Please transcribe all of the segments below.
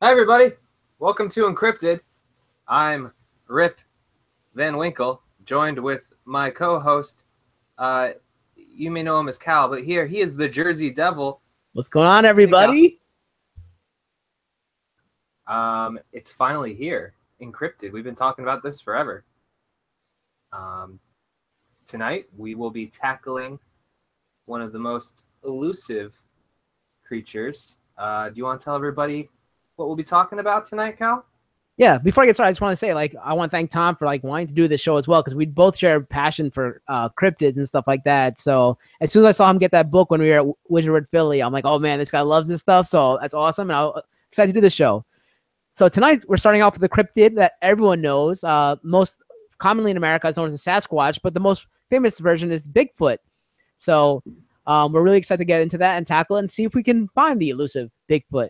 Hi, everybody. Welcome to enCRYPTID. I'm Rip Van Winkle, joined with my co-host. You may know him as Cal, but here he is the Jersey Devil. What's going on, everybody? It's finally here, enCRYPTID. We've been talking about this forever. Tonight, we will be tackling one of the most elusive creatures. Do you want to tell everybody what we'll be talking about tonight, Cal? Yeah, before I get started, I just want to say, I want to thank Tom for wanting to do this show as well, because we both share a passion for cryptids and stuff like that. So as soon as I saw him get that book when we were at Wizard Philly, I'm like, oh man, this guy loves this stuff. So that's awesome, and I'm excited to do this show. So tonight we're starting off with the cryptid that everyone knows, most commonly in America is known as a Sasquatch, but the most famous version is Bigfoot. So we're really excited to get into that and tackle it and see if we can find the elusive Bigfoot.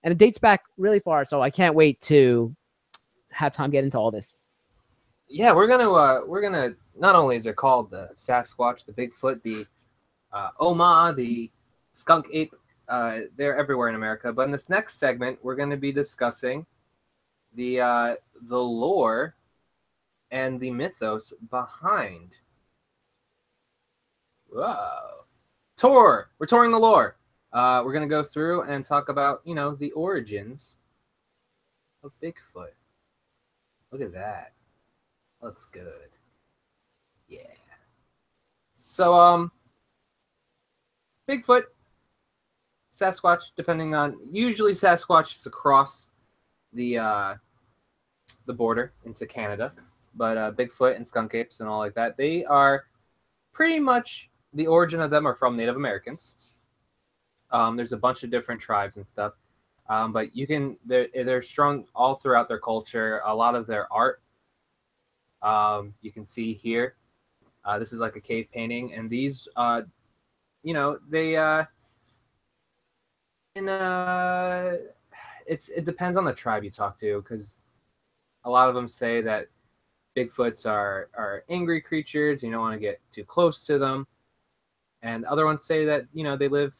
And it dates back really far, so I can't wait to have Tom get into all this. Yeah, we're gonna not only is it called the Sasquatch, the Bigfoot, the Oma, the skunk ape, they're everywhere in America. But in this next segment, we're going to be discussing the lore and the mythos behind. Whoa, tour! We're touring the lore. We're going to go through and talk about, the origins of Bigfoot. Look at that. Looks good. Yeah. So, Bigfoot, Sasquatch, depending on... Usually Sasquatch is across the border into Canada. But Bigfoot and skunk apes and all like that, they are pretty much... The origin of them are from Native Americans. There's a bunch of different tribes and stuff, but they're strong all throughout their culture. A lot of their art, you can see here. This is like a cave painting, and these, it depends on the tribe you talk to, because a lot of them say that Bigfoots are angry creatures. You don't want to get too close to them, and other ones say that they live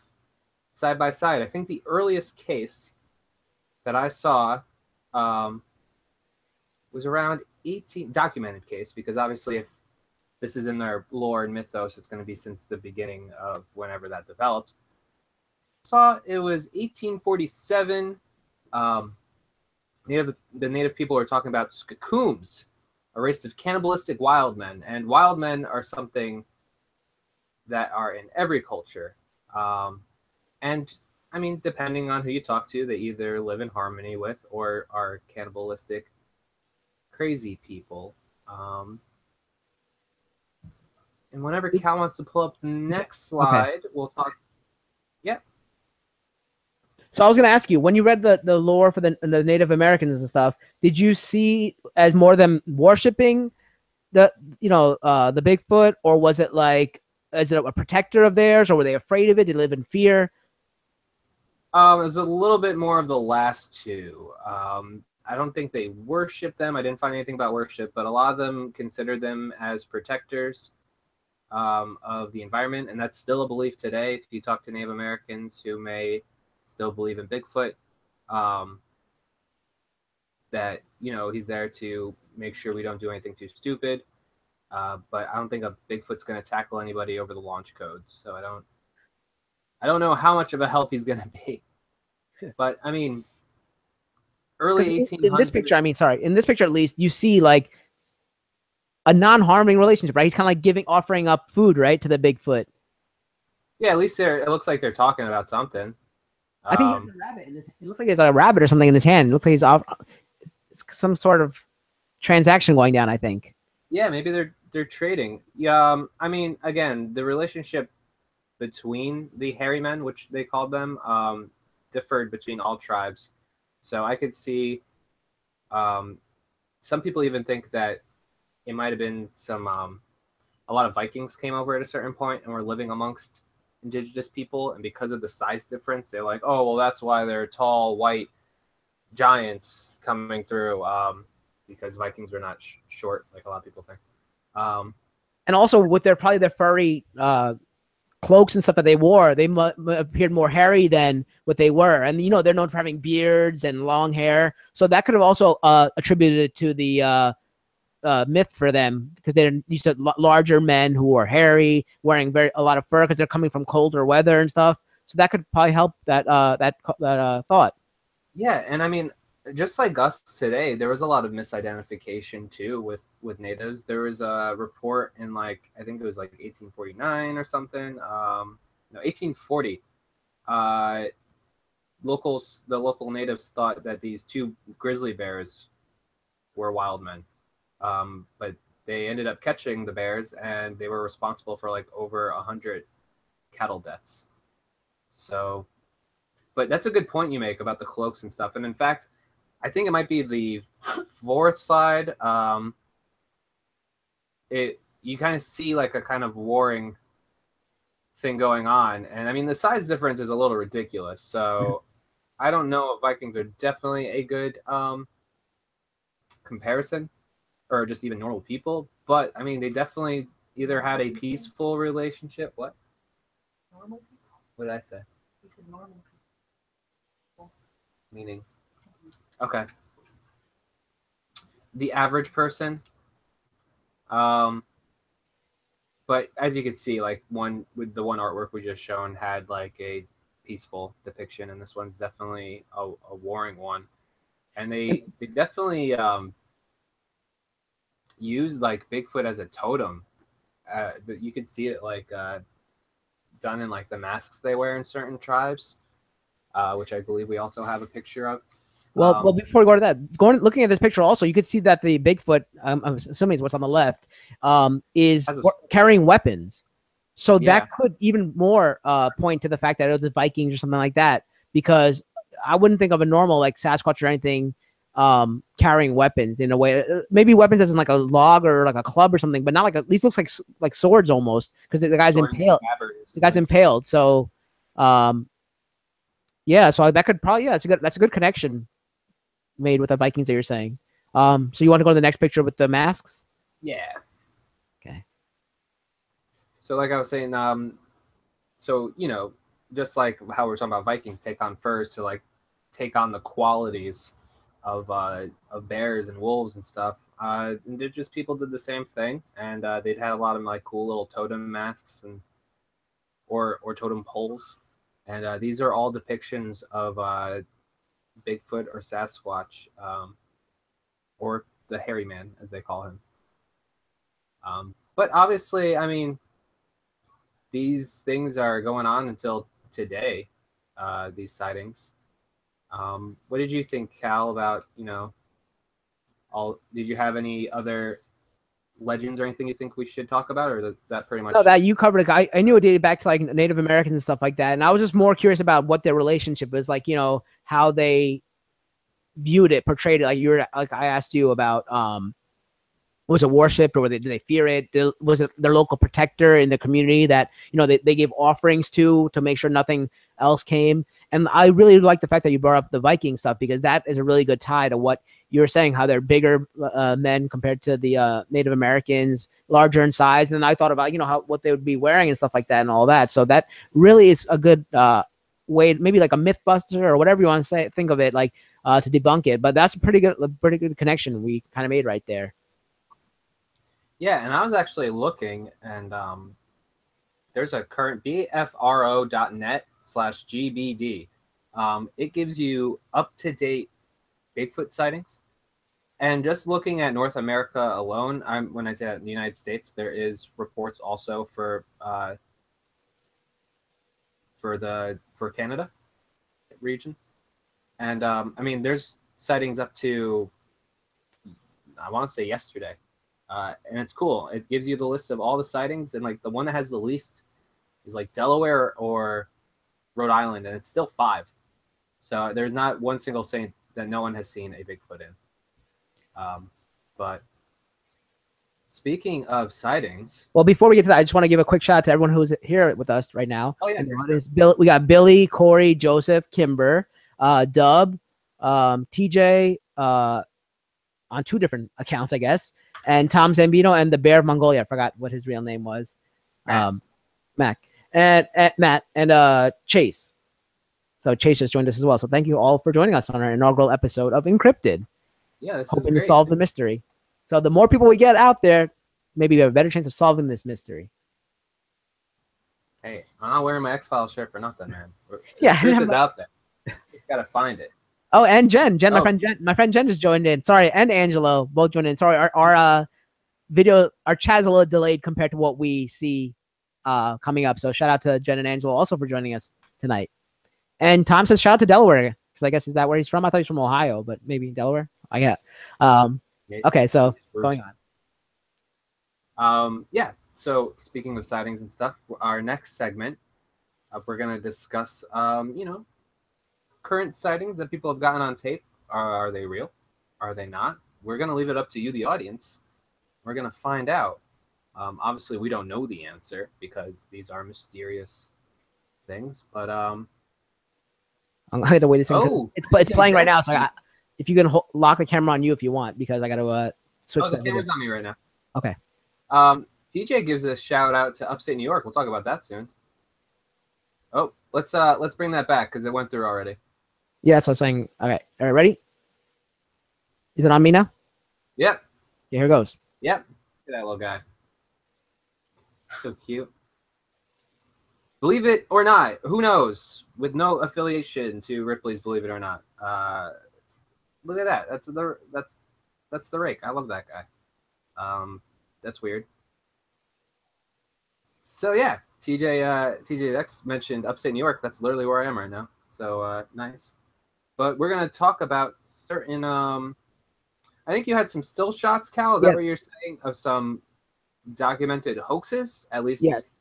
side by side. I think the earliest case that I saw was around 18 documented case, because obviously if this is in their lore and mythos, it's going to be since the beginning of whenever that developed. Saw it was 1847. The native people are talking about Skakooms, a race of cannibalistic wild men, and wild men are something that are in every culture. And I mean, depending on who you talk to, they either live in harmony with or are cannibalistic, crazy people. And whenever Cal wants to pull up the next slide, we'll talk. Yeah. So I was going to ask you, when you read the lore for the Native Americans and stuff, did you see as more of them worshiping the Bigfoot, or was it is it a protector of theirs, or were they afraid of it? Did they live in fear? It was a little bit more of the last two. I don't think they worship them. I didn't find anything about worship, but a lot of them consider them as protectors of the environment, and that's still a belief today. If you talk to Native Americans who may still believe in Bigfoot, that he's there to make sure we don't do anything too stupid. But I don't think a Bigfoot's going to tackle anybody over the launch codes. So I don't know how much of a help he's going to be. But I mean, early 1800s. In this picture, in this picture at least, you see a non-harming relationship, right? He's kind of offering up food, right, to the Bigfoot. Yeah, at least it looks like they're talking about something. I think he has a rabbit in his. It looks like there's a rabbit or something in his hand. It looks like it's some sort of transaction going down, I think. Yeah, maybe they're trading. Yeah, I mean, again, the relationship between the hairy men, which they called them, differed between all tribes. So I could see some people even think that it might have been a lot of Vikings came over at a certain point and were living amongst indigenous people, and because of the size difference, they're like, oh, well, that's why they're tall, white giants coming through, because Vikings were not short like a lot of people think. And also with their furry cloaks and stuff that they wore, they appeared more hairy than what they were. And, you know, they're known for having beards and long hair. So that could have also attributed it to the myth for them, because they're used to larger men who are hairy, wearing a lot of fur because they're coming from colder weather and stuff. So that could probably help that thought. Yeah, and I mean, just like us today, there was a lot of misidentification too with natives. There was a report in, like, I think it was like 1849 or something. No, 1840. The local natives thought that these two grizzly bears were wild men, but they ended up catching the bears, and they were responsible for like over 100 cattle deaths. So, but that's a good point you make about the cloaks and stuff. And in fact, I think it might be the fourth slide. You kind of see like a kind of warring thing going on, and I mean the size difference is a little ridiculous. So I don't know if Vikings are definitely a good comparison, or just even normal people. But I mean, they definitely either had a peaceful relationship. What? Normal people. What did I say? You said normal people. Meaning? Okay. The average person. But as you can see, like with the one artwork we just shown had like a peaceful depiction, and this one's definitely a warring one. And they definitely used like Bigfoot as a totem. You could see it like done in like the masks they wear in certain tribes, which I believe we also have a picture of. Well, before we go to that, looking at this picture also, you could see that the Bigfoot, I'm assuming is what's on the left, is carrying weapons. So that could even more point to the fact that it was the Vikings or something like that, because I wouldn't think of a normal like Sasquatch or anything carrying weapons in a way. Maybe weapons as in like a log or like a club or something, but not like at least looks like swords almost, because the guy's impaled. The guy's impaled. So, yeah. So that could probably that's a good connection made with the Vikings that you're saying. So you want to go to the next picture with the masks? Yeah. Okay. So like I was saying, so you know, just like how we're talking about Vikings take on furs to like take on the qualities of bears and wolves and stuff. Indigenous people did the same thing, and they'd had a lot of like cool little totem masks and or totem poles, and these are all depictions of Bigfoot or Sasquatch, or the hairy man as they call him. But obviously, I mean, these things are going on until today, these sightings. What did you think, Cal, about, you know, did you have any other legends or anything you think we should talk about, or is that pretty much? No, that you covered it. I knew it dated back to like Native Americans and stuff like that, and I was just more curious about what their relationship was like, you know, how they viewed it, portrayed it. Like I asked you about, was it worshipped, or did they fear it? Was it their local protector in the community that, you know, they gave offerings to make sure nothing else came? And I really like the fact that you brought up the Viking stuff, because that is a really good tie to what you were saying, how they're bigger men compared to the Native Americans, larger in size. And then I thought about, you know, what they would be wearing and stuff like that and all that. So that really is a good way, maybe like a myth buster or whatever you want to say, think of it, like to debunk it. But that's a pretty good connection we kind of made right there. Yeah, and I was actually looking, and there's a current bfro.net/GBD. It gives you up-to-date Bigfoot sightings. And just looking at North America alone, when I say that in the United States, there is reports also for Canada region. And I mean, there's sightings up to, I want to say yesterday. And it's cool. It gives you the list of all the sightings, and like the one that has the least is like Delaware or Rhode Island, and it's still 5. So there's not one single state that no one has seen a Bigfoot in. But speaking of sightings, well, before we get to that, I just want to give a quick shout out to everyone who's here with us right now. Oh yeah, we got Billy, Corey, Joseph, Kimber, Dub, TJ, on 2 different accounts, I guess, and Tom Zambino, and the Bear of Mongolia. I forgot what his real name was. Mac. and Matt and Chase. So Chase just joined us as well. So thank you all for joining us on our inaugural episode of enCRYPTID. Yeah, this is Hoping great. to solve the mystery. So the more people we get out there, maybe we have a better chance of solving this mystery. Hey, I'm not wearing my X-Files shirt for nothing, man. The Yeah, truth is out there. Just gotta find it. Oh, and Jen, Oh. my friend Jen just joined in. Sorry, and Angelo both joined in. Sorry, our video, our chat is a little delayed compared to what we see coming up. So shout out to Jen and Angelo also for joining us tonight. And Tom says shout out to Delaware, because I guess is that where he's from? I thought he's from Ohio, but maybe Delaware. I get. Okay, so going on. Yeah. So speaking of sightings and stuff, our next segment, we're gonna discuss, current sightings that people have gotten on tape. Are they real? Are they not? We're gonna leave it up to you, the audience. We're gonna find out. Obviously, we don't know the answer because these are mysterious things. But I'm gonna wait a second. Oh, it's playing right now. So if you can lock the camera on you if you want, because I gotta switch. The camera's on me right now. Okay. DJ gives a shout out to upstate New York. We'll talk about that soon. Oh, let's bring that back because it went through already. Yeah, so I was saying. Okay, all right, ready? Is it on me now? Yep. Yeah, here goes. Yep. Look at that little guy. So cute. Believe it or not, who knows? With no affiliation to Ripley's Believe It or Not. Look at that. That's the rake. I love that guy. That's weird. So yeah, TJX mentioned upstate New York. That's literally where I am right now. So nice. But we're gonna talk about certain. I think you had some still shots, Cal. Is that what you're saying, of some documented hoaxes? At least. Yes.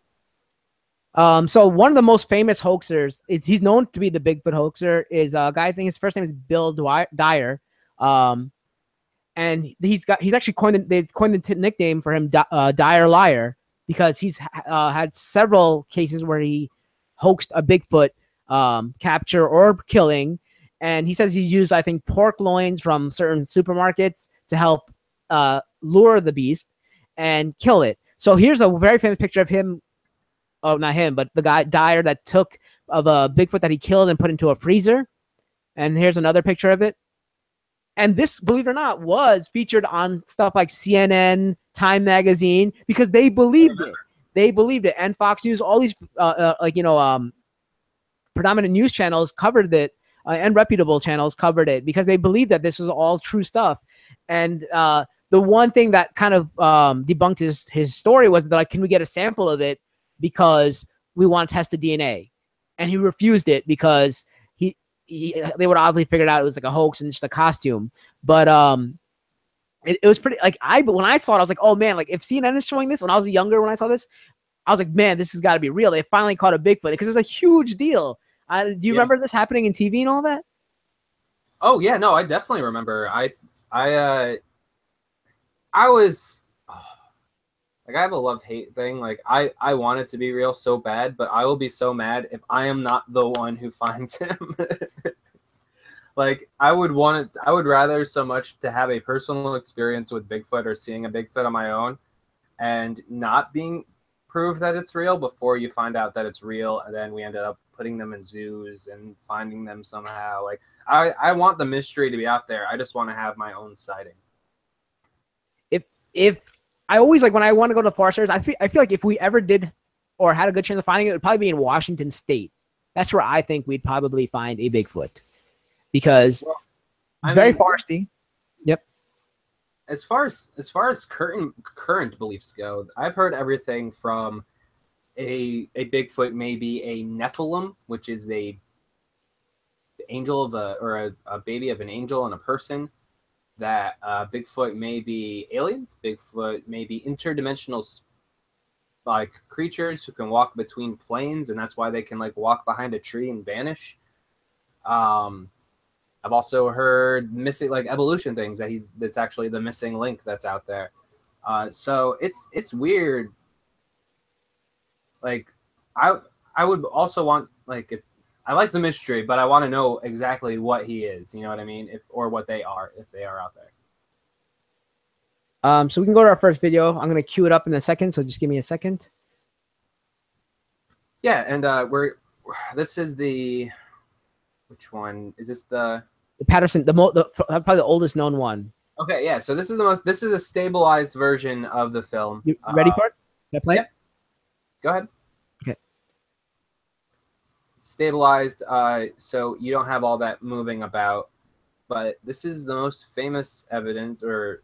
So one of the most famous hoaxers he's known to be the Bigfoot hoaxer is a guy. I think his first name is Bill Dyer. And he's actually coined the nickname for him, Dyer Liar, because he's had several cases where he hoaxed a Bigfoot capture or killing. And he says he's used, I think, pork loins from certain supermarkets to help lure the beast and kill it. So here's a very famous picture of him. Oh, not him, but the guy Dyer that took of a Bigfoot that he killed and put into a freezer. And here's another picture of it. And this, believe it or not, was featured on stuff like CNN, Time Magazine, because they believed it. They believed it. And Fox News, all these, predominant news channels covered it, and reputable channels covered it, because they believed that this was all true stuff. And the one thing that kind of debunked his story was that, like, can we get a sample of it, because we want to test the DNA. And he refused it because they would obviously figured out it was like a hoax and just a costume. But it was pretty, like, but when I saw it, I was like, oh man, like, if CNN is showing this, when I was younger, when I saw this, I was like, man, this has got to be real. They finally caught a Bigfoot, because it's a huge deal. Do you remember this happening in TV and all that? Oh yeah, no, I definitely remember. I was like, I have a love-hate thing. Like, I want it to be real so bad, but I will be so mad if I am not the one who finds him. Like, I would rather so much to have a personal experience with Bigfoot or seeing a Bigfoot on my own and not being proved that it's real before you find out that it's real, and then we ended up putting them in zoos and finding them somehow. Like, I want the mystery to be out there. I just want to have my own sighting. If I always, like, when I want to go to the Forest Service, I feel like if we ever did or had a good chance of finding it, it would probably be in Washington State. That's where I think we'd probably find a Bigfoot, because it's very foresty. Yep. As far as current beliefs go, I've heard everything from a Bigfoot may be a Nephilim, which is a angel of a baby of an angel and a person. That Bigfoot may be aliens. Bigfoot may be interdimensional, like, creatures who can walk between planes, and that's why they can, like, walk behind a tree and vanish. I've also heard missing, like, evolution things, that's actually the missing link that's out there. So it's weird. Like, I would also want, like, I like the mystery, but I want to know exactly what he is. You know what I mean? Or what they are, if they are out there. So we can go to our first video. I'm going to cue it up in a second, so just give me a second. Yeah, and this is the, which one is this? The Patterson, probably the oldest known one. Okay, yeah. So this is a stabilized version of the film. You ready for it? Can I play it? Go ahead. Okay. Stabilized, so you don't have all that moving about. But this is the most famous evidence, or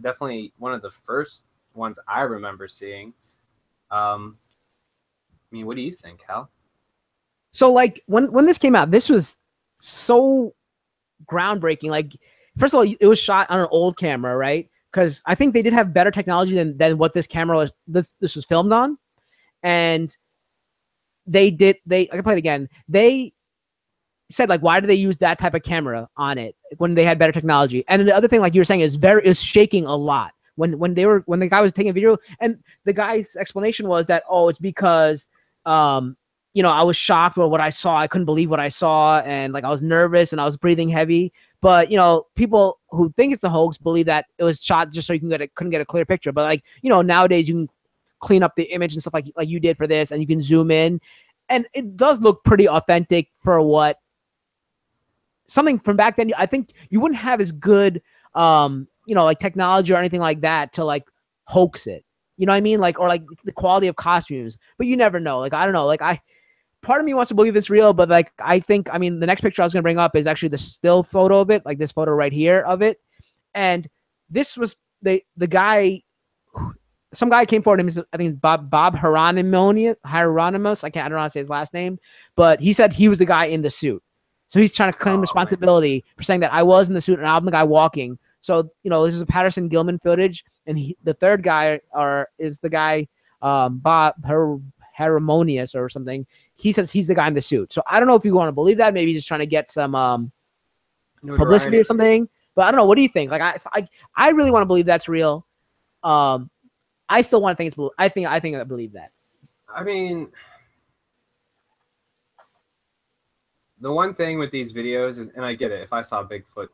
definitely one of the first ones I remember seeing. I mean, what do you think, Hal? So like when this came out, this was so groundbreaking. Like, first of all, it was shot on an old camera, right? Because I think they did have better technology than what this camera was. This was filmed on, and I can play it again. They said, like, why do they use that type of camera on it when they had better technology? And the other thing, like you were saying, is shaking a lot when the guy was taking a video, and the guy's explanation was that, oh, it's because I was shocked with what I saw. I couldn't believe what I saw, and like I was nervous and I was breathing heavy. But people who think it's a hoax believe that it was shot just so you couldn't get a clear picture. But like nowadays you can clean up the image and stuff like you did for this, and you can zoom in, and it does look pretty authentic for what something from back then. I think you wouldn't have as good like technology or anything like that to like hoax it. You know what I mean? Like, or like the quality of costumes, but you never know. Like, I don't know. Like, part of me wants to believe it's real, but like, the next picture I was going to bring up is actually the still photo of it, like this photo right here of it. And this was the guy, some guy came forward, I think it's Bob Hieronymus. I don't know how to say his last name, but he said he was the guy in the suit. So he's trying to claim responsibility for saying that I was in the suit and I'm the guy walking. So, this is a Patterson Gilman footage. And the third guy is the guy, Bob Harmonious or something. He says he's the guy in the suit. So I don't know if you want to believe that. Maybe he's just trying to get some publicity or something. But I don't know. What do you think? Like, I really want to believe that's real. I still want to think it's. I believe that. I mean, the one thing with these videos is, and I get it. If I saw Bigfoot,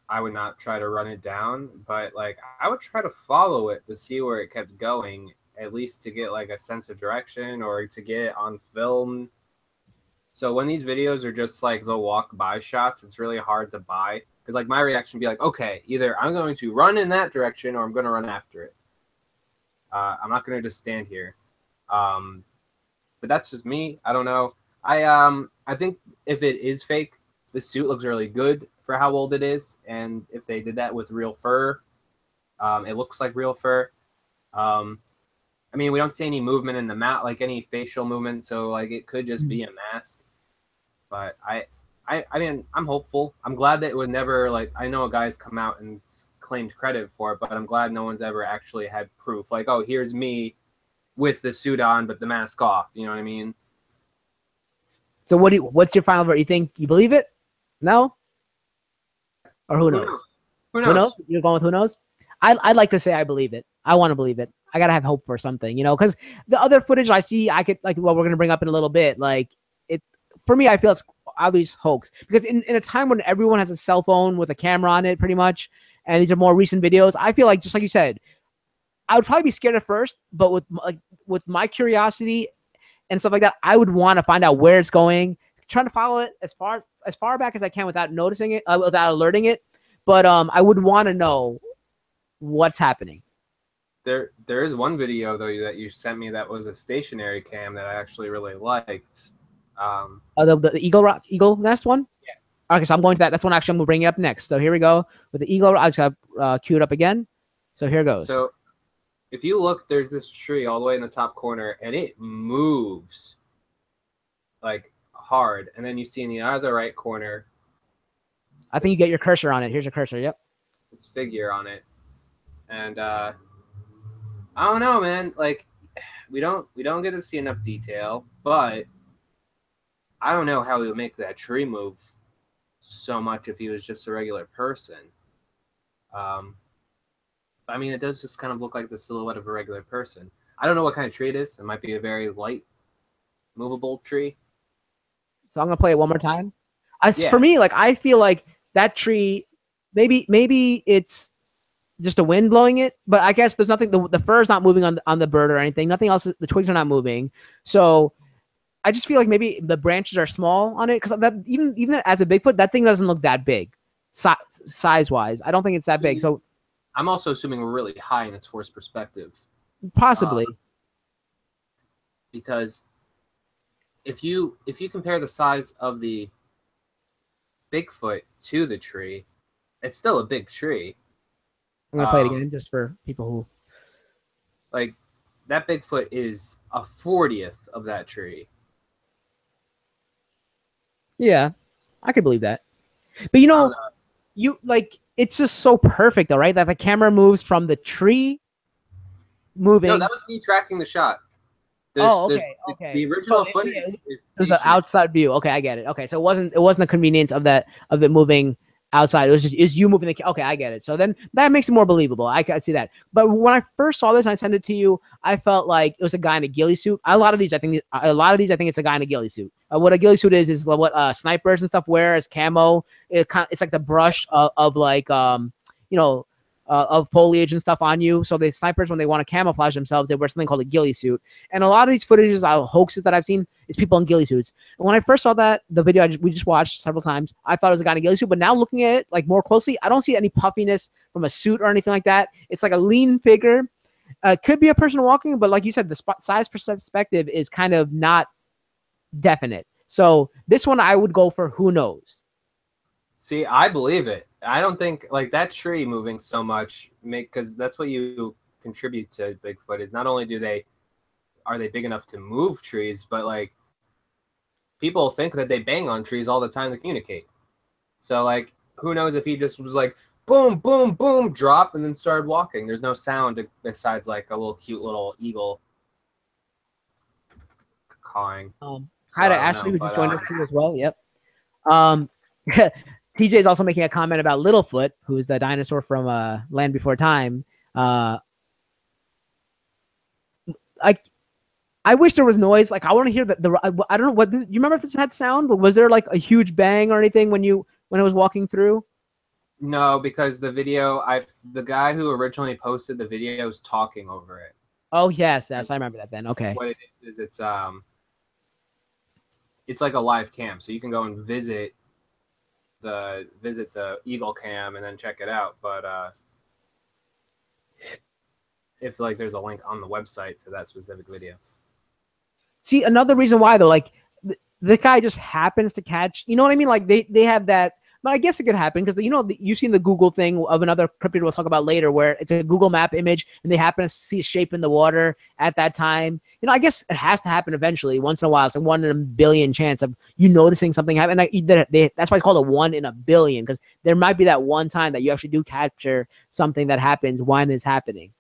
I would not try to run it down, but like I would try to follow it to see where it kept going, at least to get like a sense of direction or to get it on film. So when these videos are just like the walk by shots, it's really hard to buy, because like my reaction would be like, okay, either I'm going to run in that direction or I'm going to run after it. I'm not going to just stand here. But that's just me. I don't know. I think if it is fake, the suit looks really good for how old it is, and if they did that with real fur, it looks like real fur. I mean, we don't see any movement in the mouth, like any facial movement, so like it could just be a mask. But I mean, I'm hopeful. I'm glad that it would never, like, I know a guy's come out and claimed credit for it, but I'm glad no one's ever actually had proof. Like, oh, here's me with the suit on, but the mask off. You know what I mean? So what's your final verdict? You believe it? No? Or who knows? Who knows? You're going with who knows? I'd like to say I believe it. I want to believe it. I gotta have hope for something, because the other footage I see, I could like what we're gonna bring up in a little bit. Like it, for me, I feel it's obvious hoax, because in a time when everyone has a cell phone with a camera on it, pretty much, and these are more recent videos, I feel like, just like you said, I would probably be scared at first, but with my curiosity and stuff like that, I would want to find out where it's going, trying to follow it as far back as I can without noticing it, without alerting it. But I would want to know what's happening. There is one video though that you sent me that was a stationary cam that I actually really liked. The eagle nest one. Yeah. Okay, so I'm going to that. That's one actually I'm gonna bring up next. So here we go with the eagle. I just got queued up again. So here goes. So if you look, there's this tree all the way in the top corner, and it moves like hard. And then you see in the other right corner, I think you get your cursor on it. Here's your cursor. Yep. This figure on it, and I don't know, man. Like we don't get to see enough detail, but I don't know how he would make that tree move so much if he was just a regular person. I mean, it does just kind of look like the silhouette of a regular person. I don't know what kind of tree it is. It might be a very light, movable tree. So I'm gonna play it one more time. For me, like I feel like that tree, maybe it's just the wind blowing it, but I guess there's nothing. The fur is not moving on the bird or anything. Nothing else. The twigs are not moving. So I just feel like maybe the branches are small on it because that even as a Bigfoot, that thing doesn't look that big, size wise. I don't think it's that big. So I'm also assuming we're really high in its force perspective, possibly. because if you compare the size of the Bigfoot to the tree, it's still a big tree. I'm gonna play it again just for people who like that Bigfoot is a 40th of that tree. Yeah, I could believe that. But you like it's just so perfect though, right? That the camera moves from the tree moving. No, that was me tracking the shot. Okay. The original So footage it is was the outside view. Okay, I get it. Okay, so it wasn't the convenience of it moving outside. It was you moving the. Okay, I get it. So then that makes it more believable. I see that. But when I first saw this, and I sent it to you. I felt like it was a guy in a ghillie suit. A lot of these, I think it's a guy in a ghillie suit. What a ghillie suit is what snipers and stuff wear as camo. It's like the brush of like of foliage and stuff on you. So the snipers, when they want to camouflage themselves, they wear something called a ghillie suit. And a lot of these footages, hoaxes that I've seen, is people in ghillie suits. And when I first saw the video we just watched several times, I thought it was a guy in a ghillie suit. But now looking at it like more closely, I don't see any puffiness from a suit or anything like that. It's like a lean figure. Could be a person walking, but like you said, the size perspective is kind of not definite. So this one I would go for who knows. See, I believe it. I don't think like that tree moving so much because that's what you contribute to Bigfoot is not only are they big enough to move trees, but like people think that they bang on trees all the time to communicate. So like who knows if he just was like boom, boom, boom, drop and then started walking. There's no sound besides like a little cute little eagle cawing. Hi to Ashley, who just joined us too as well. Yep. TJ is also making a comment about Littlefoot, who is the dinosaur from Land Before Time. I wish there was noise. Like I want to hear I don't know what you remember if this had sound, but was there like a huge bang or anything when it was walking through? No, because the guy who originally posted the video is talking over it. Oh yes, I remember that then. Okay. What it is it's like a live cam, so you can go and visit the Eagle Cam and then check it out. But if like there's a link on the website to that specific video. See, another reason why though, like the guy just happens to catch. You know what I mean? Like they have that. But I guess it could happen because you've seen the Google thing of another cryptid we'll talk about later, where it's a Google Map image and they happen to see a shape in the water at that time. I guess it has to happen eventually, once in a while. It's a 1 in a billion chance of noticing something happen. That's why it's called a 1 in a billion, because there might be that one time that you actually do capture something that happens when it's happening.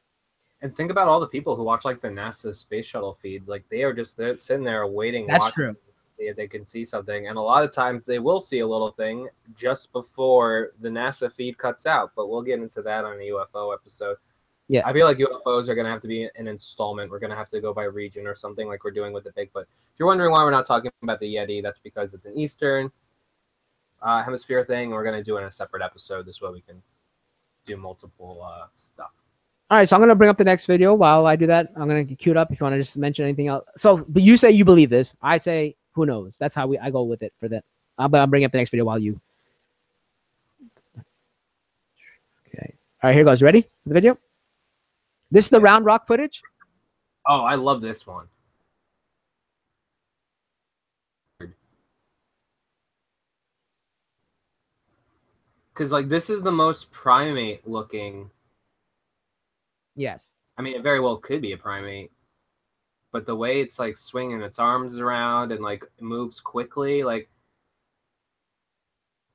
And think about all the people who watch like the NASA space shuttle feeds. Like they're sitting there waiting. That's true. See if they can see something, and a lot of times they will see a little thing just before the NASA feed cuts out, but we'll get into that on a UFO episode. Yeah, I feel like UFOs are going to have to be an installment. We're going to have to go by region or something like we're doing with the Bigfoot. If you're wondering why we're not talking about the Yeti, that's because it's an Eastern hemisphere thing. We're going to do it in a separate episode. This way we can do multiple stuff. All right, so I'm going to bring up the next video. While I do that, I'm going to get queued up if you want to just mention anything else. So, but you say you believe this. I say who knows. That's how I go with it for that. But I'm bringing up the next video while you. Okay. All right, here goes. Ready for the video? This is the round rock footage. Oh, I love this one. Because like this is the most primate looking. Yes. I mean, it very well could be a primate. But the way it's like swinging its arms around and like moves quickly, like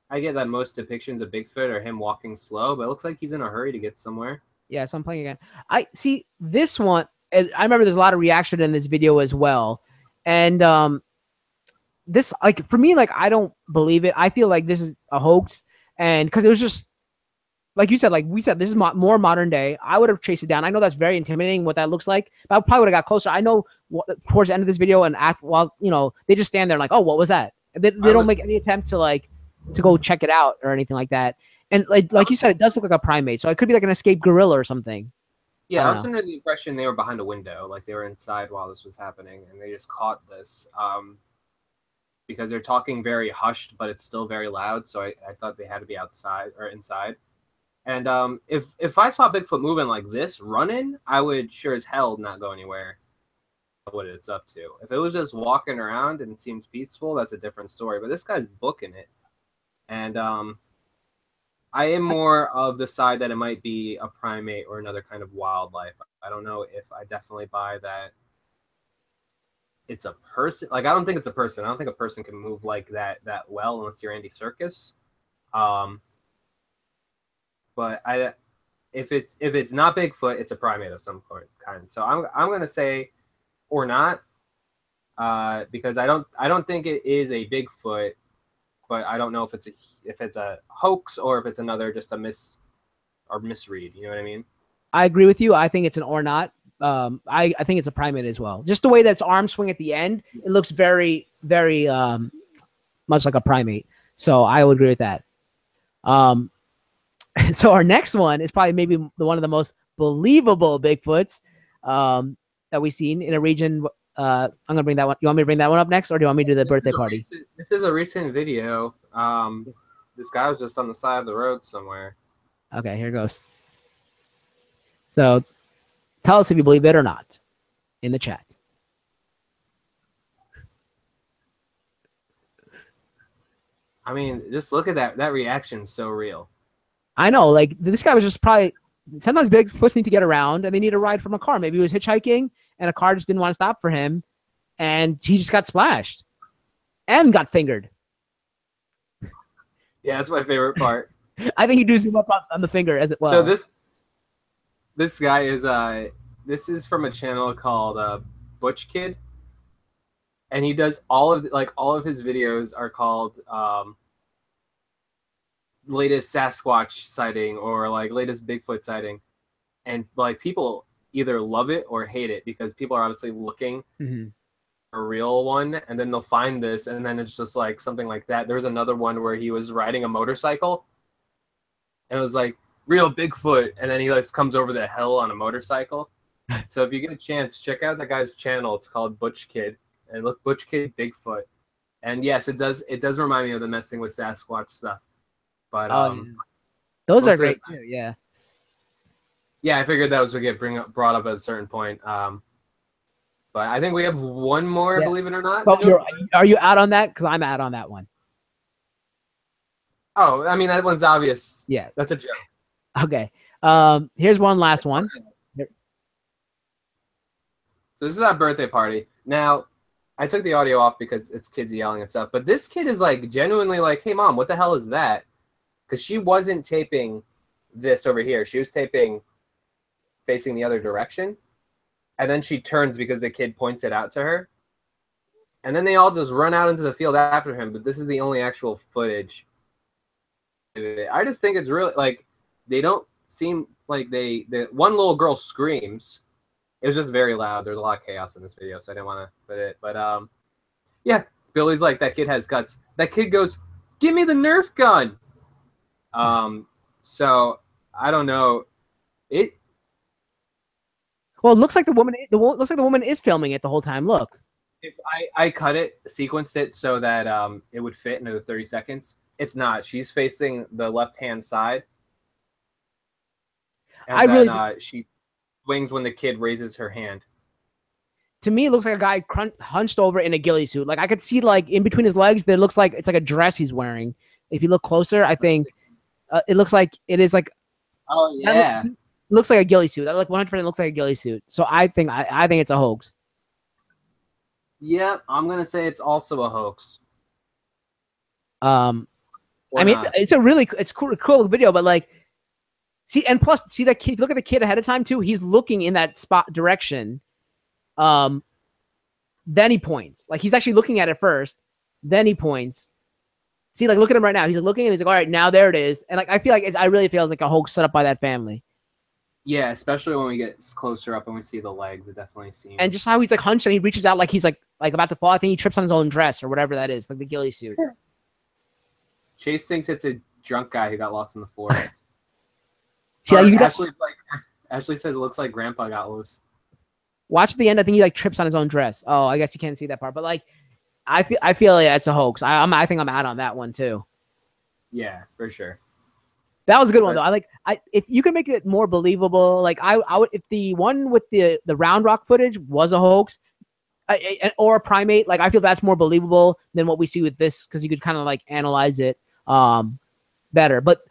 I get that most depictions of Bigfoot are him walking slow, but it looks like he's in a hurry to get somewhere. Yeah, so I'm playing again. I see this one. And I remember there's a lot of reaction in this video as well. And this, like, for me, like, I don't believe it. I feel like this is a hoax. And because it was just, like you said, like we said, this is more modern day. I would have chased it down. I know that's very intimidating what that looks like, but I probably would have got closer. I know towards the end of this video and while they just stand there like, oh, what was that? And they don't make any attempt to go check it out or anything like that. And like you said, it does look like a primate, so it could be like an escaped gorilla or something. Yeah, I was don't know. under the impression they were behind a window, like they were inside while this was happening, and they just caught this. Because they're talking very hushed, but it's still very loud. So I thought they had to be outside or inside. And if I saw Bigfoot moving like this, running, I would sure as hell not go anywhere. What it's up to. If it was just walking around and seemed peaceful, that's a different story. But this guy's booking it, and I am more of the side that it might be a primate or another kind of wildlife. I don't know if I definitely buy that it's a person. Like, I don't think it's a person. I don't think a person can move like that well unless you're Andy Serkis. But if it's not Bigfoot, it's a primate of some kind. So I'm gonna say or not, because I don't think it is a Bigfoot, but I don't know if it's a hoax or if it's another just a misread. You know what I mean? I agree with you. I think it's an or not. I think it's a primate as well. Just the way that's arm swing at the end, it looks very, very much like a primate. So I would agree with that. So our next one is probably maybe one of the most believable Bigfoots that we've seen in a region. I'm gonna bring that one. You want me to bring that one up next, or do you want me to do the birthday party? This is a recent video. This guy was just on the side of the road somewhere. Okay, here goes. So tell us if you believe it or not in the chat. I mean, just look at that. That reaction's so real. I know, like this guy was just probably. Sometimes Bigfoots need to get around and they need a ride from a car. Maybe he was hitchhiking and a car just didn't want to stop for him, and he just got splashed and got fingered. Yeah, that's my favorite part. I think you do zoom up on the finger as it well. So this guy is this is from a channel called Butch Kid, and he does all of his videos are called latest Sasquatch sighting or like latest Bigfoot sighting, and like people either love it or hate it because people are obviously looking for a real one, and then they'll find this, and then it's just like something like that. There was another one where he was riding a motorcycle, and it was like real Bigfoot, and then he like comes over the hill on a motorcycle. So if you get a chance, check out that guy's channel. It's called Butch Kid, and look, Butch Kid Bigfoot. And yes, it does remind me of the messing with Sasquatch stuff. But those are great too. Yeah. Yeah, I figured that was going to get brought up at a certain point. But I think we have one more, believe it or not. Oh, are you out on that? Because I'm out on that one. Oh, I mean, that one's obvious. Yeah. That's a joke. Okay. Here's one last one. So this is our birthday party. Now, I took the audio off because it's kids yelling and stuff. But this kid is like genuinely like, hey, Mom, what the hell is that? Because she wasn't taping this over here. She was taping facing the other direction. And then she turns because the kid points it out to her. And then they all just run out into the field after him. But this is the only actual footage. I just think it's really, like, they don't seem like the one little girl screams. It was just very loud. There's a lot of chaos in this video, so I didn't want to put it. But, yeah, Billy's like, that kid has guts. That kid goes, give me the Nerf gun. So, I don't know. Well, it looks like the woman is filming it the whole time. Look. If I cut it, sequenced it so that it would fit into the 30 seconds. It's not. She's facing the left-hand side. And she swings when the kid raises her hand. To me, it looks like a guy hunched over in a ghillie suit. Like I could see, like in between his legs, there looks like it's like a dress he's wearing. If you look closer, I think it looks like it is like. Oh yeah. Looks like a ghillie suit. That like 100% looks like a ghillie suit. So I think it's a hoax. Yeah, I'm gonna say it's also a hoax. I mean, it's cool video, but like, see, and plus, see that kid. Look at the kid ahead of time too. He's looking in that spot direction. Then he points. Like he's actually looking at it first. Then he points. See, like look at him right now. He's looking and he's like, all right, now there it is. And like I feel like I really feel like a hoax set up by that family. Yeah, especially when we get closer up and we see the legs. It definitely seems. And just how he's like hunched and he reaches out like he's like about to fall. I think he trips on his own dress or whatever that is, like the ghillie suit. Chase thinks it's a drunk guy who got lost in the forest. See, Ashley says it looks like Grandpa got loose. Watch at the end. I think he like trips on his own dress. Oh, I guess you can't see that part, but like, I feel like that's a hoax. I think I'm out on that one too. Yeah, for sure. That was a good one But- though. If you could make it more believable, like I would, if the one with the Round Rock footage was a hoax, or a primate, like I feel that's more believable than what we see with this, because you could kind of like analyze it better. But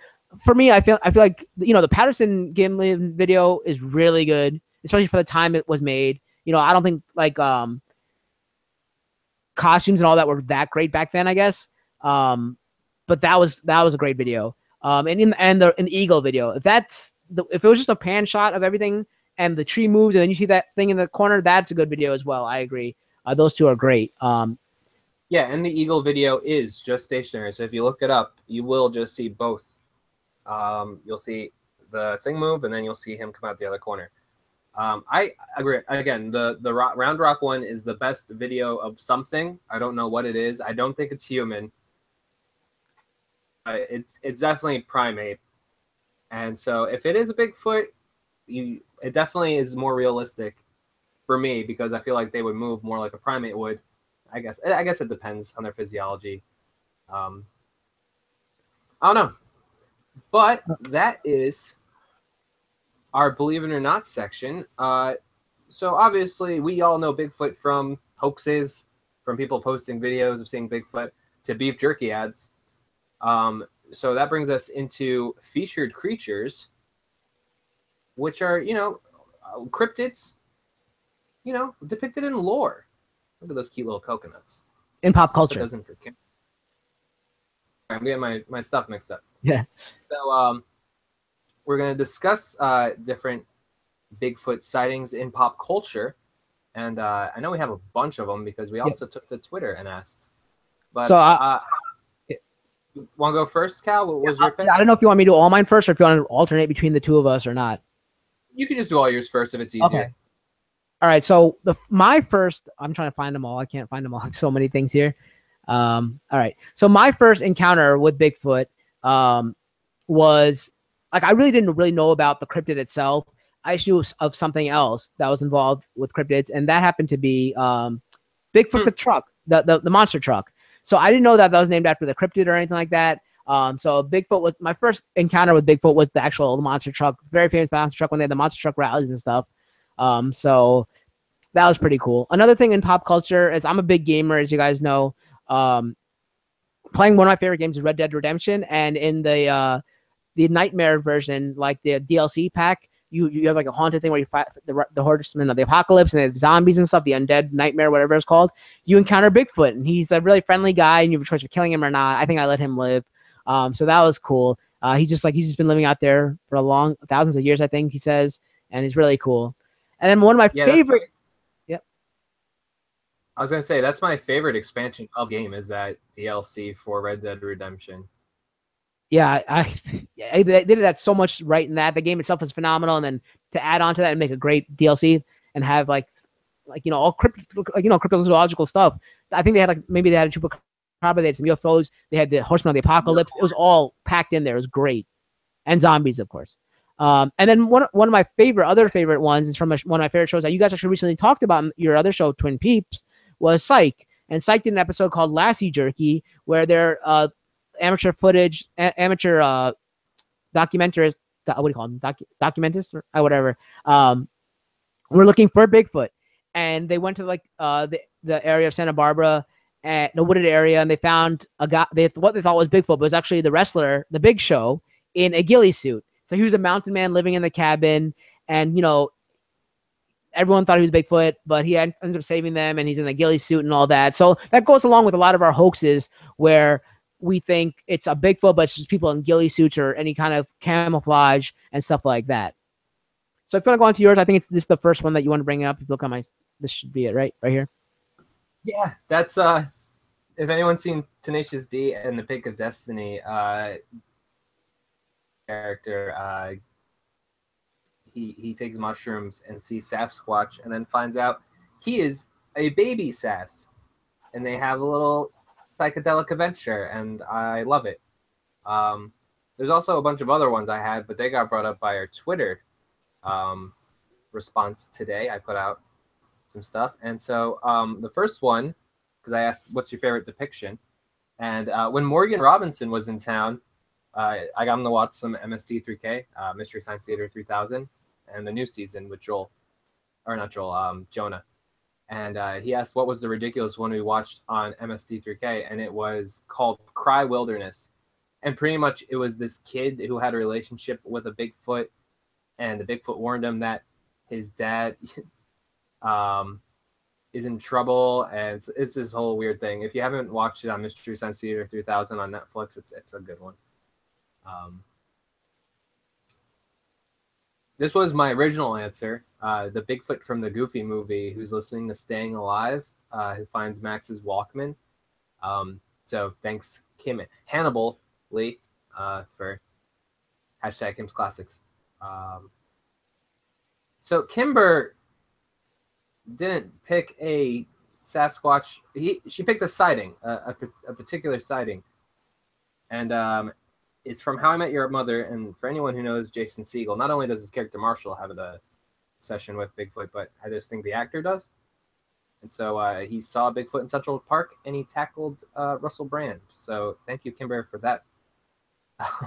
for me, I feel like, you know, the Patterson Gimli video is really good, especially for the time it was made. You know, I don't think like costumes and all that were that great back then, I guess. But that was a great video. And the eagle video, if it was just a pan shot of everything and the tree moves and then you see that thing in the corner, that's a good video as well. I agree. Those two are great. Yeah, and the eagle video is just stationary. So if you look it up, you will just see both. You'll see the thing move, and then you'll see him come out the other corner. I agree. Again, the Round Rock one is the best video of something. I don't know what it is. I don't think it's human. It's definitely primate. And so if it is a Bigfoot, it definitely is more realistic for me, because I feel like they would move more like a primate would. I guess it depends on their physiology. I don't know. But that is our Believe It or Not section. So obviously we all know Bigfoot from hoaxes, from people posting videos of seeing Bigfoot, to beef jerky ads. So that brings us into featured creatures, which are, you know, cryptids, you know, depicted in lore. Look at those cute little coconuts. In pop culture. I'm getting my stuff mixed up. Yeah. So we're going to discuss different Bigfoot sightings in pop culture. And I know we have a bunch of them because we also took to Twitter and asked. But So you want to go first, Cal? What was your pick? I don't know if you want me to do all mine first or if you want to alternate between the two of us or not. You can just do all yours first if it's easier. Okay. All right. So my first, I'm trying to find them all. I can't find them all. So many things here. All right. So my first encounter with Bigfoot was like, I really didn't really know about the cryptid itself. I knew of something else that was involved with cryptids, and that happened to be Bigfoot the truck, the monster truck. So I didn't know that was named after the cryptid or anything like that. So Bigfoot was my first encounter with Bigfoot was the actual monster truck, very famous monster truck when they had the monster truck rallies and stuff. So that was pretty cool. Another thing in pop culture is I'm a big gamer, as you guys know. Playing one of my favorite games is Red Dead Redemption, and in the Nightmare version, like the DLC pack, you have like a haunted thing where you fight the horsemen of the apocalypse and the zombies and stuff, the undead nightmare, whatever it's called. You encounter Bigfoot, and he's a really friendly guy, and you have a choice of killing him or not. I think I let him live. So that was cool. He's just been living out there for thousands of years, I think he says, and he's really cool. And then one of my favorite. Yep. I was gonna say that's my favorite expansion of game is that DLC for Red Dead Redemption. Yeah, they did that so much right in that. The game itself is phenomenal, and then to add on to that and make a great DLC and have all cryptozoological stuff. I think they had maybe they had a chupacabra, they had some UFOs, they had the Horsemen of the Apocalypse. It was all packed in there. It was great, and zombies, of course. And then one of my favorite ones is from one of my favorite shows that you guys actually recently talked about in your other show, Twin Peaks, was Psych. And Psych did an episode called Lassie Jerky, where they're amateur documentarists, what do you call them? Documentists or whatever. We're looking for Bigfoot, and they went to the area of Santa Barbara, and the wooded area, and they found a guy. What they thought was Bigfoot, but it was actually the wrestler, the Big Show, in a ghillie suit. So he was a mountain man living in the cabin, and everyone thought he was Bigfoot, but he ends up saving them, and he's in a ghillie suit and all that. So that goes along with a lot of our hoaxes where we think it's a Bigfoot, but it's just people in ghillie suits or any kind of camouflage and stuff like that. So if you want to go on to yours, I think this is the first one that you want to bring up. If you look on this should be it, right here. Yeah, that's if anyone's seen Tenacious D and the Pick of Destiny character, he takes mushrooms and sees Sasquatch and then finds out he is a baby Sas, and they have a little psychedelic adventure, and I love it. There's also a bunch of other ones I had, but they got brought up by our Twitter response today. I put out some stuff, and so the first one, because I asked, "What's your favorite depiction?" And when Morgan Robinson was in town, I got him to watch some MST3K, Mystery Science Theater 3000, and the new season with Joel, or not Joel, Jonah. And he asked what was the ridiculous one we watched on MST3K, and it was called Cry Wilderness. And pretty much it was this kid who had a relationship with a Bigfoot, and the Bigfoot warned him that his dad is in trouble, and it's this whole weird thing. If you haven't watched it on Mystery Science Theater 3000 on Netflix, it's a good one. This was my original answer. The Bigfoot from the Goofy movie who's listening to Staying Alive, who finds Max's Walkman. So thanks, Kim Hannibal Lee, for hashtag Kim's Classics. So Kimber didn't pick a Sasquatch. She picked a sighting, a particular sighting. And it's from How I Met Your Mother. And for anyone who knows Jason Segel, not only does his character Marshall have a session with Bigfoot, but I just think the actor does. And so he saw Bigfoot in Central Park, and he tackled Russell Brand. So thank you, Kimber, for that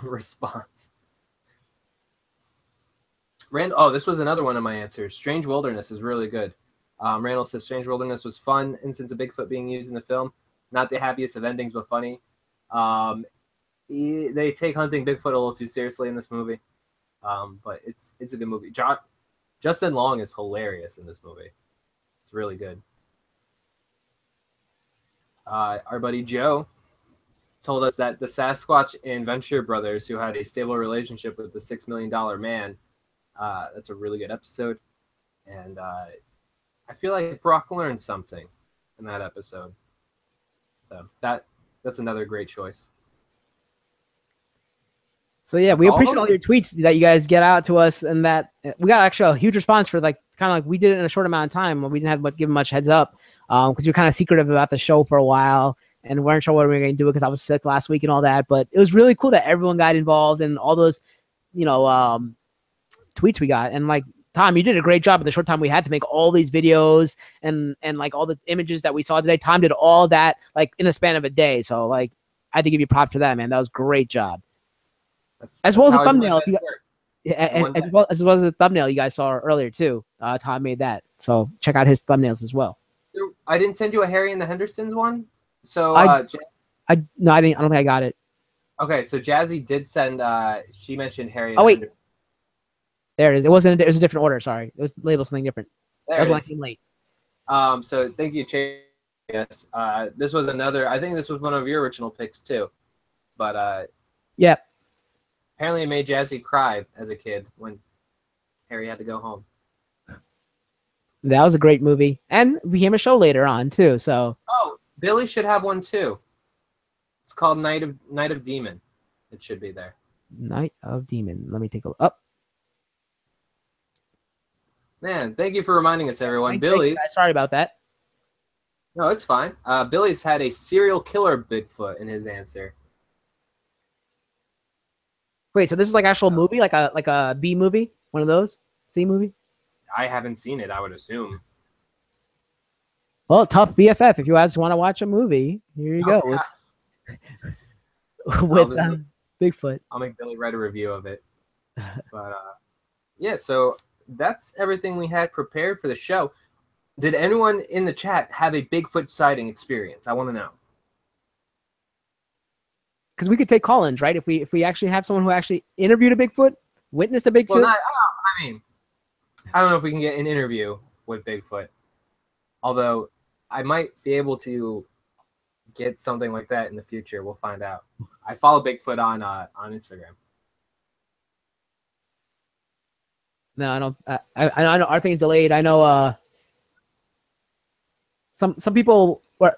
response. This was another one of my answers. Strange Wilderness is really good. Randall says Strange Wilderness was fun, instance of Bigfoot being used in the film. Not the happiest of endings, but funny. They take hunting Bigfoot a little too seriously in this movie, but it's a good movie. Justin Long is hilarious in this movie. It's really good. Our buddy Joe told us that the Sasquatch and Venture brothers, who had a stable relationship with the $6 million man, that's a really good episode. And I feel like Brock learned something in that episode. So that's another great choice. So yeah, we appreciate all your tweets that you guys get out to us, and that we got actually a huge response for kind of like we did it in a short amount of time. We didn't have given much heads up because you're kind of secretive about the show for a while, and weren't sure what we were going to do because I was sick last week and all that. But it was really cool that everyone got involved and all those, tweets we got. And like Tom, you did a great job in the short time we had to make all these videos and like all the images that we saw today. Tom did all that like in a span of a day. So like I had to give you props for that, man. That was a great job. As well as the thumbnail, as well as the thumbnail you guys saw earlier too. Tom made that, so check out his thumbnails as well. I didn't send you a Harry and the Hendersons one, so I didn't. I don't think I got it. Okay, so Jazzy did send. She mentioned Harry. Oh wait, there it is. It wasn't. It was a different order. Sorry, it was labeled something different. There that was when I came late. So thank you, Chase. Yes, this was another. I think this was one of your original picks too, but yeah. Apparently, it made Jazzy cry as a kid when Harry had to go home. That was a great movie, and became a show later on too. So, Billy should have one too. It's called Night of Demon. It should be there. Night of Demon. Let me take a look. Up. Man, thank you for reminding us, everyone. Billy's. Sorry about that. No, it's fine. Billy's had a serial killer Bigfoot in his answer. Wait, so this is like actual movie, like a B movie, one of those C movie? I haven't seen it. I would assume. Well, tough BFF. If you guys want to watch a movie, here you go. Yeah. With Bigfoot. I'll make Billy write a review of it. But yeah, so that's everything we had prepared for the show. Did anyone in the chat have a Bigfoot sighting experience? I want to know. Because we could take call-ins, right? If we actually have someone who actually interviewed a Bigfoot, witnessed a Bigfoot. Well, I don't know if we can get an interview with Bigfoot. Although I might be able to get something like that in the future. We'll find out. I follow Bigfoot on Instagram. No, I don't. I know our thing's delayed. I know some people were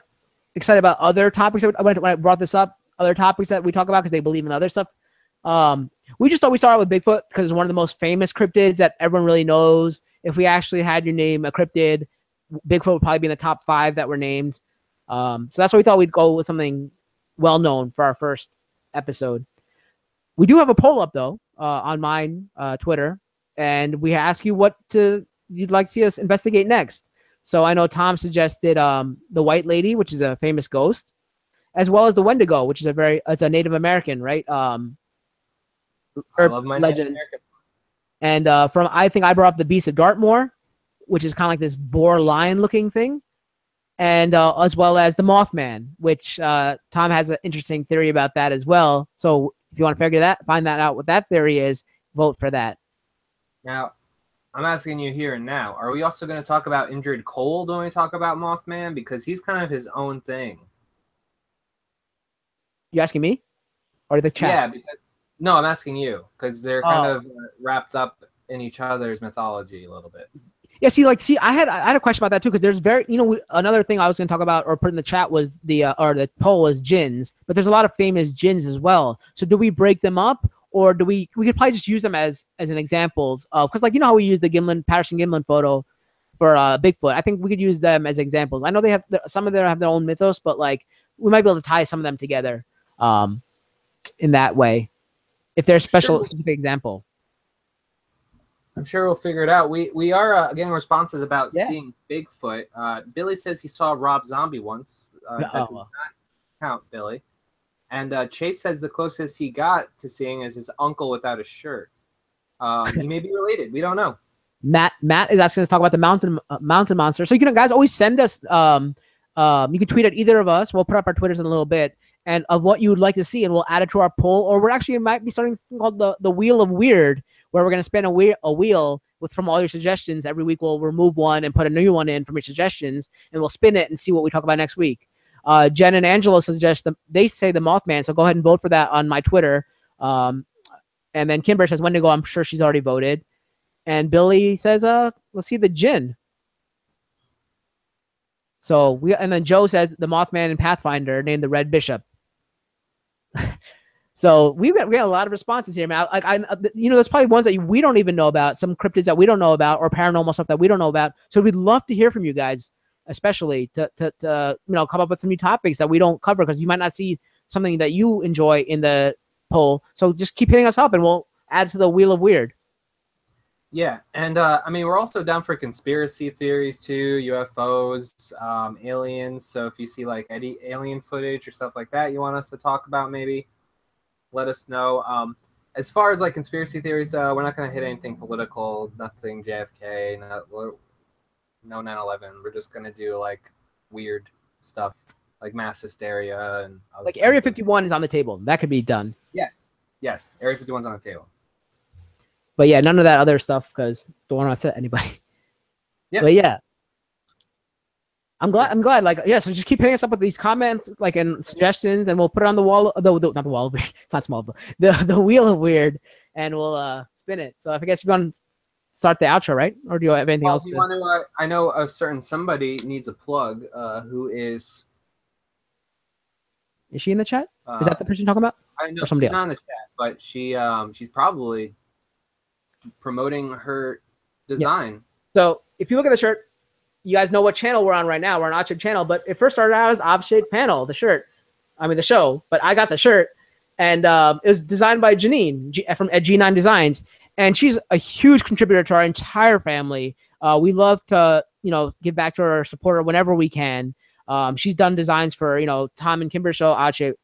excited about other topics when I brought this up. Other topics that we talk about because they believe in other stuff. We just thought we started with Bigfoot because it's one of the most famous cryptids that everyone really knows. If we actually had your name a cryptid, Bigfoot would probably be in the top 5 that were named. So that's why we thought we'd go with something well known for our first episode. We do have a poll up though on mine Twitter. and we ask you what you'd like to see us investigate next. So I know Tom suggested the White Lady, which is a famous ghost, as well as the Wendigo, which is it's a Native American, right? I love my Native legends. American. And I think I brought up the Beast of Dartmoor, which is kind of like this boar lion looking thing, and as well as the Mothman, which Tom has an interesting theory about that as well. So if you want to find that out what that theory is, vote for that. Now, I'm asking you here and now, are we also going to talk about Injured Cold when we talk about Mothman? Because he's kind of his own thing. You asking me? Or the chat? Yeah, no, I'm asking you, because they're kind of wrapped up in each other's mythology a little bit. Yeah, see, I had a question about that too, because there's another thing I was going to talk about or put in the chat was the poll was jinns, but there's a lot of famous jinns as well. So do we break them up, or do we could probably just use them as an examples of, because like how we use the Patterson Gimlin photo for Bigfoot. I think we could use them as examples. I know they have some of them have their own mythos, but like we might be able to tie some of them together in that way if there's specific example. I'm sure we'll figure it out. We are getting responses about seeing Bigfoot. Billy says he saw Rob Zombie once. That does not count, Billy. And Chase says the closest he got to seeing is his uncle without a shirt. He may be related. We don't know. Matt is asking us to talk about the mountain monster. So guys always send us. You can tweet at either of us. We'll put up our Twitters in a little bit, and of what you would like to see, and we'll add it to our poll. Or might be starting something called the Wheel of Weird, where we're going to spin a wheel from all your suggestions. Every week we'll remove one and put a new one in from your suggestions, and we'll spin it and see what we talk about next week. Jen and Angelo suggest they say the Mothman, so go ahead and vote for that on my Twitter. And then Kimber says Wendigo. I'm sure she's already voted. And Billy says, let's see the Jinn. And then Joe says the Mothman and Pathfinder named the Red Bishop. So we got a lot of responses here, man. There's probably ones that we don't even know about, some cryptids that we don't know about, or paranormal stuff that we don't know about. So we'd love to hear from you guys, especially to come up with some new topics that we don't cover, because you might not see something that you enjoy in the poll. So just keep hitting us up, and we'll add to the Wheel of Weird. Yeah, and we're also down for conspiracy theories too, UFOs, aliens. So if you see like alien footage or stuff like that you want us to talk about, maybe let us know. As far as like conspiracy theories, we're not going to hit anything political, nothing JFK, no 9/11. We're just going to do like weird stuff like mass hysteria and like Area 51 is on the table. That could be done. Yes, Area 51's on the table. But yeah, none of that other stuff, because don't want to upset anybody. Yeah. But yeah, I'm glad. Like, yeah. So just keep hitting us up with these comments, like, and suggestions, and we'll put it on the wall. Not the wall of weird, not small, but the Wheel of Weird, and we'll spin it. So I guess you want to start the outro, right? Or do you have anything else? You want to? I know a certain somebody needs a plug. Who is? Is she in the chat? Is that the person you're talking about? I know or somebody she's not in the chat, but she's probably promoting her design. Yeah. So if you look at the shirt, you guys know what channel we're on right now. We're on Odd-Shaped Channel, but it first started out as Odd-Shaped Panel, the show. But I got the shirt, and it was designed by Janine from at G9 Designs, and she's a huge contributor to our entire family. We love to give back to her, support her whenever we can. She's done designs for Tom and Kimber show, Odd-Shaped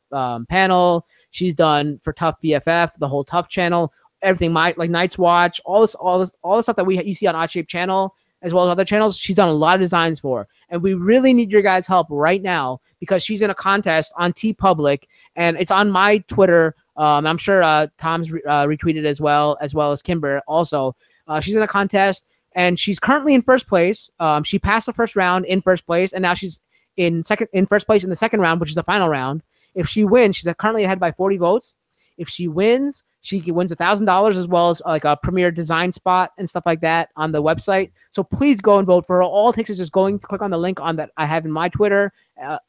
Panel. She's done for Tough BFF, the whole Tough channel. Everything, like Night's Watch, all the stuff that you see on Odd-Shaped Channel, as well as other channels, she's done a lot of designs for. And we really need your guys' help right now, because she's in a contest on TeePublic, and it's on my Twitter. I'm sure Tom's retweeted as well as Kimber also. She's in a contest, and she's currently in first place. She passed the first round in first place, and now she's in first place in the second round, which is the final round. If she wins, she's currently ahead by 40 votes. If she wins, she wins $1,000, as well as like a premier design spot and stuff like that on the website. So please go and vote for her. All it takes is just going to click on the link on that I have in my Twitter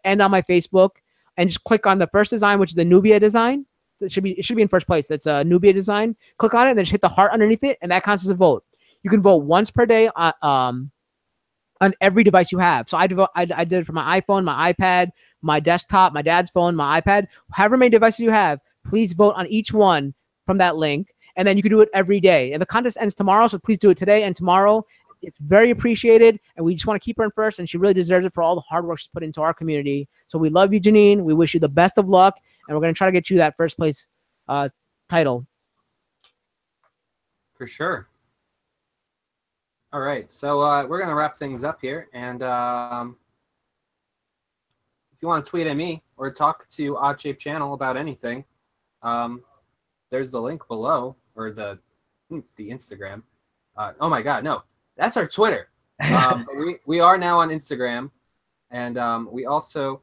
and on my Facebook, and just click on the first design, which is the Nubia design. It should be in first place. It's a Nubia design. Click on it, and then just hit the heart underneath it, and that counts as a vote. You can vote once per day on every device you have. So I did it for my iPhone, my iPad, my desktop, my dad's phone, my iPad. However many devices you have, please vote on each one from that link. and then you can do it every day. And the contest ends tomorrow, so please do it today and tomorrow. It's very appreciated, and we just want to keep her in first, and she really deserves it for all the hard work she's put into our community. So we love you, Janine. We wish you the best of luck, and we're going to try to get you that first place title. For sure. All right, so we're going to wrap things up here, and if you want to tweet at me or talk to Odd Shape Channel about anything, there's the link below, or the Instagram. Oh my God, no, that's our Twitter. But we are now on Instagram, and we also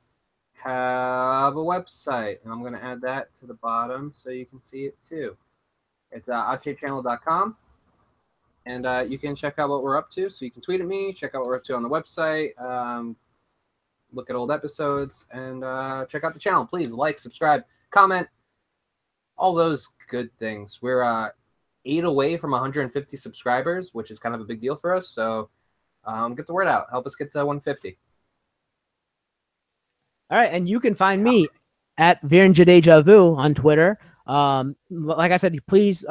have a website, and I'm going to add that to the bottom so you can see it too. It's oddshapechannel.com, and you can check out what we're up to. So you can tweet at me, check out what we're up to on the website, look at old episodes, and check out the channel. Please like, subscribe, comment, all those good things. We're 8 away from 150 subscribers, which is kind of a big deal for us. So get the word out. Help us get to 150. All right, and you can find me at VirenJaDejaVu on Twitter. Like I said, please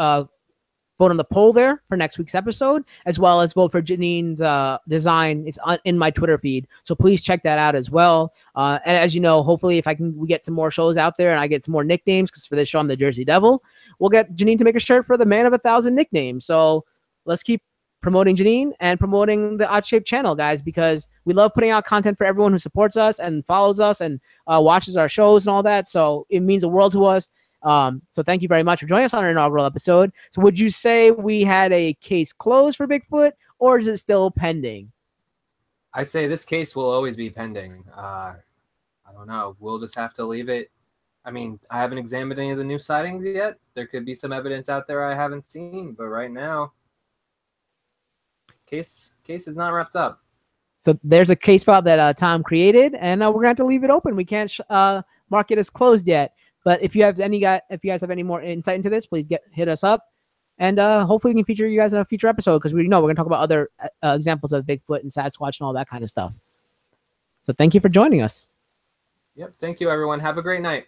vote on the poll there for next week's episode, as well as vote for Janine's design. It's in my Twitter feed, so please check that out as well. And as you know, hopefully, if we get some more shows out there and I get some more nicknames, because for this show I'm the Jersey Devil, we'll get Janine to make a shirt for the Man of 1,000 nicknames. So let's keep promoting Janine and promoting the Odd Shape channel, guys, because we love putting out content for everyone who supports us and follows us and watches our shows and all that. So it means the world to us. So thank you very much for joining us on our inaugural episode. So would you say we had a case closed for Bigfoot, or is it still pending? I say this case will always be pending. I don't know. We'll just have to leave it. I mean, I haven't examined any of the new sightings yet. There could be some evidence out there I haven't seen, but right now, case is not wrapped up. So there's a case file that Tom created, and we're gonna have to leave it open. We can't mark it as closed yet. But if you guys have any more insight into this, please hit us up, and hopefully we can feature you guys in a future episode, because we know we're gonna talk about other examples of Bigfoot and Sasquatch and all that kind of stuff. So thank you for joining us. Yep. Thank you, everyone. Have a great night.